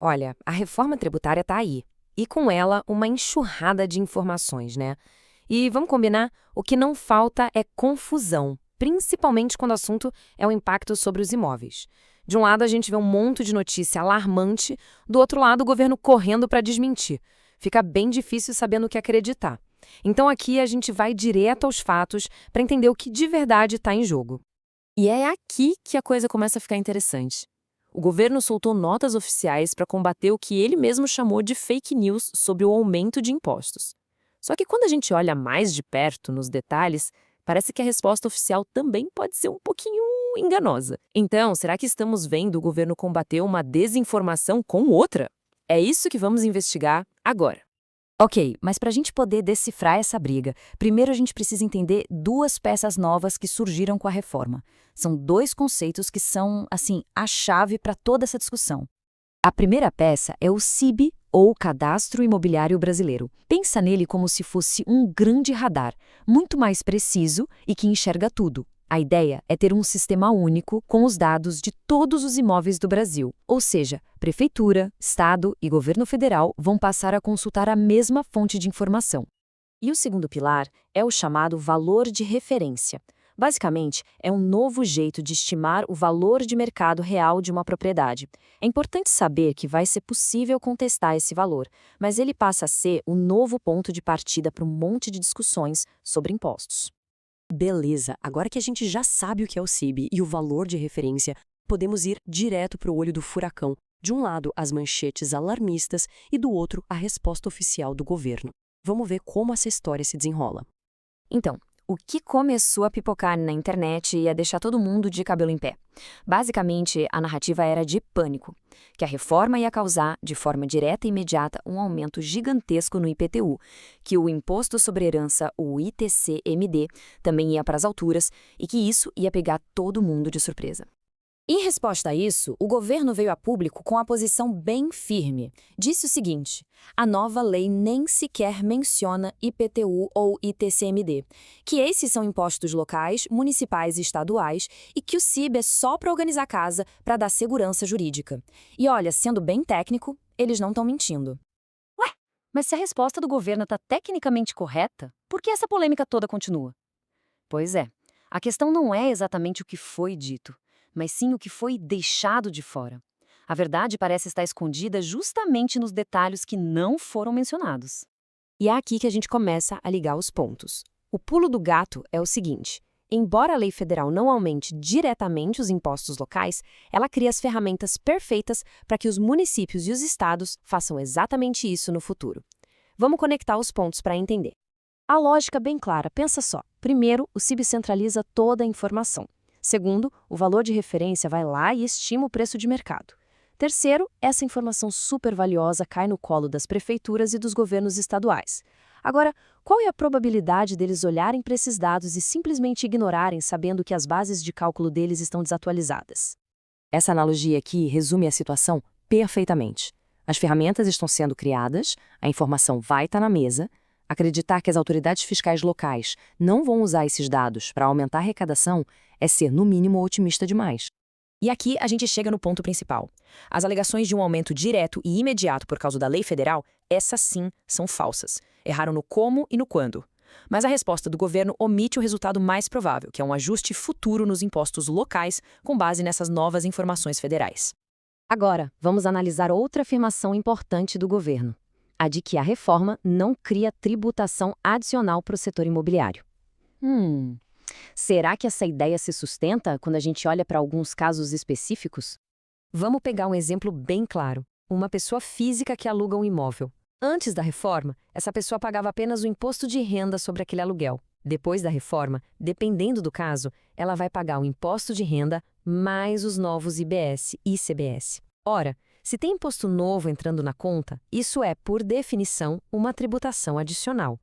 Olha, a reforma tributária está aí. E com ela, uma enxurrada de informações, né? E vamos combinar? O que não falta é confusão, principalmente quando o assunto é o impacto sobre os imóveis. De um lado, a gente vê um monte de notícia alarmante, do outro lado, o governo correndo para desmentir. Fica bem difícil saber no que acreditar. Então, aqui a gente vai direto aos fatos para entender o que de verdade está em jogo. E é aqui que a coisa começa a ficar interessante. O governo soltou notas oficiais para combater o que ele mesmo chamou de fake news sobre o aumento de impostos. Só que quando a gente olha mais de perto, nos detalhes, parece que a resposta oficial também pode ser um pouquinho enganosa. Então, será que estamos vendo o governo combater uma desinformação com outra? É isso que vamos investigar agora. Ok, mas para a gente poder decifrar essa briga, primeiro a gente precisa entender duas peças novas que surgiram com a reforma. São dois conceitos que são, assim, a chave para toda essa discussão. A primeira peça é o CIB, ou Cadastro Imobiliário Brasileiro. Pensa nele como se fosse um grande radar, muito mais preciso e que enxerga tudo. A ideia é ter um sistema único com os dados de todos os imóveis do Brasil, ou seja, prefeitura, estado e governo federal vão passar a consultar a mesma fonte de informação. E o segundo pilar é o chamado valor de referência. Basicamente, é um novo jeito de estimar o valor de mercado real de uma propriedade. É importante saber que vai ser possível contestar esse valor, mas ele passa a ser o novo ponto de partida para um monte de discussões sobre impostos. Beleza, agora que a gente já sabe o que é o CIB e o valor de referência, podemos ir direto para o olho do furacão. De um lado, as manchetes alarmistas e do outro, a resposta oficial do governo. Vamos ver como essa história se desenrola. Então, o que começou a pipocar na internet e a deixar todo mundo de cabelo em pé? Basicamente, a narrativa era de pânico, que a reforma ia causar, de forma direta e imediata, um aumento gigantesco no IPTU, que o Imposto sobre Herança, o ITC-MD, também ia para as alturas e que isso ia pegar todo mundo de surpresa. Em resposta a isso, o governo veio a público com a posição bem firme. Disse o seguinte: a nova lei nem sequer menciona IPTU ou ITCMD, que esses são impostos locais, municipais e estaduais, e que o CIB é só para organizar a casa, para dar segurança jurídica. E olha, sendo bem técnico, eles não estão mentindo. Ué, mas se a resposta do governo está tecnicamente correta, por que essa polêmica toda continua? Pois é, a questão não é exatamente o que foi dito, mas sim o que foi deixado de fora. A verdade parece estar escondida justamente nos detalhes que não foram mencionados. E é aqui que a gente começa a ligar os pontos. O pulo do gato é o seguinte: embora a lei federal não aumente diretamente os impostos locais, ela cria as ferramentas perfeitas para que os municípios e os estados façam exatamente isso no futuro. Vamos conectar os pontos para entender. A lógica é bem clara, pensa só. Primeiro, o CIB centraliza toda a informação. Segundo, o valor de referência vai lá e estima o preço de mercado. Terceiro, essa informação super valiosa cai no colo das prefeituras e dos governos estaduais. Agora, qual é a probabilidade deles olharem para esses dados e simplesmente ignorarem, sabendo que as bases de cálculo deles estão desatualizadas? Essa analogia aqui resume a situação perfeitamente. As ferramentas estão sendo criadas, a informação vai estar na mesa. Acreditar que as autoridades fiscais locais não vão usar esses dados para aumentar a arrecadação é ser, no mínimo, otimista demais. E aqui a gente chega no ponto principal. As alegações de um aumento direto e imediato por causa da lei federal, essas sim são falsas. Erraram no como e no quando. Mas a resposta do governo omite o resultado mais provável, que é um ajuste futuro nos impostos locais com base nessas novas informações federais. Agora, vamos analisar outra afirmação importante do governo: a de que a reforma não cria tributação adicional para o setor imobiliário. Será que essa ideia se sustenta quando a gente olha para alguns casos específicos? Vamos pegar um exemplo bem claro. Uma pessoa física que aluga um imóvel. Antes da reforma, essa pessoa pagava apenas o imposto de renda sobre aquele aluguel. Depois da reforma, dependendo do caso, ela vai pagar o imposto de renda mais os novos IBS e ICBS. Ora, se tem imposto novo entrando na conta, isso é, por definição, uma tributação adicional.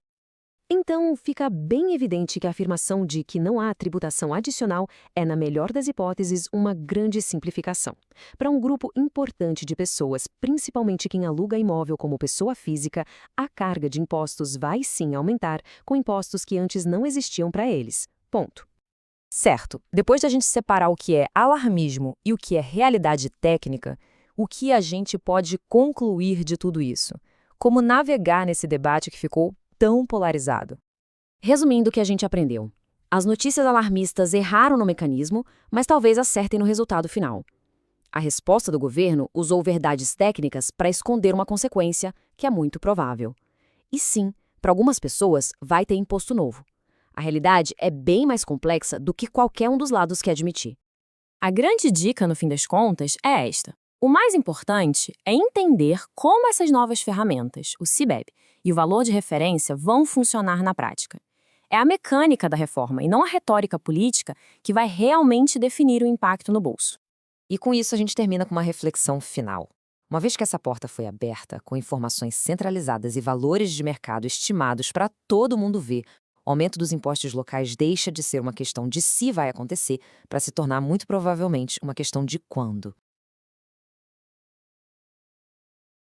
Então, fica bem evidente que a afirmação de que não há tributação adicional é, na melhor das hipóteses, uma grande simplificação. Para um grupo importante de pessoas, principalmente quem aluga imóvel como pessoa física, a carga de impostos vai sim aumentar com impostos que antes não existiam para eles. Ponto. Certo, depois de a gente separar o que é alarmismo e o que é realidade técnica, O que a gente pode concluir de tudo isso? Como navegar nesse debate que ficou tão polarizado? Resumindo o que a gente aprendeu. As notícias alarmistas erraram no mecanismo, mas talvez acertem no resultado final. A resposta do governo usou verdades técnicas para esconder uma consequência que é muito provável. E sim, para algumas pessoas, vai ter imposto novo. A realidade é bem mais complexa do que qualquer um dos lados quer admitir. A grande dica, no fim das contas, é esta. O mais importante é entender como essas novas ferramentas, o CBEB e o valor de referência, vão funcionar na prática. É a mecânica da reforma e não a retórica política que vai realmente definir o impacto no bolso. E com isso a gente termina com uma reflexão final. Uma vez que essa porta foi aberta, com informações centralizadas e valores de mercado estimados para todo mundo ver, o aumento dos impostos locais deixa de ser uma questão de se vai acontecer para se tornar muito provavelmente uma questão de quando.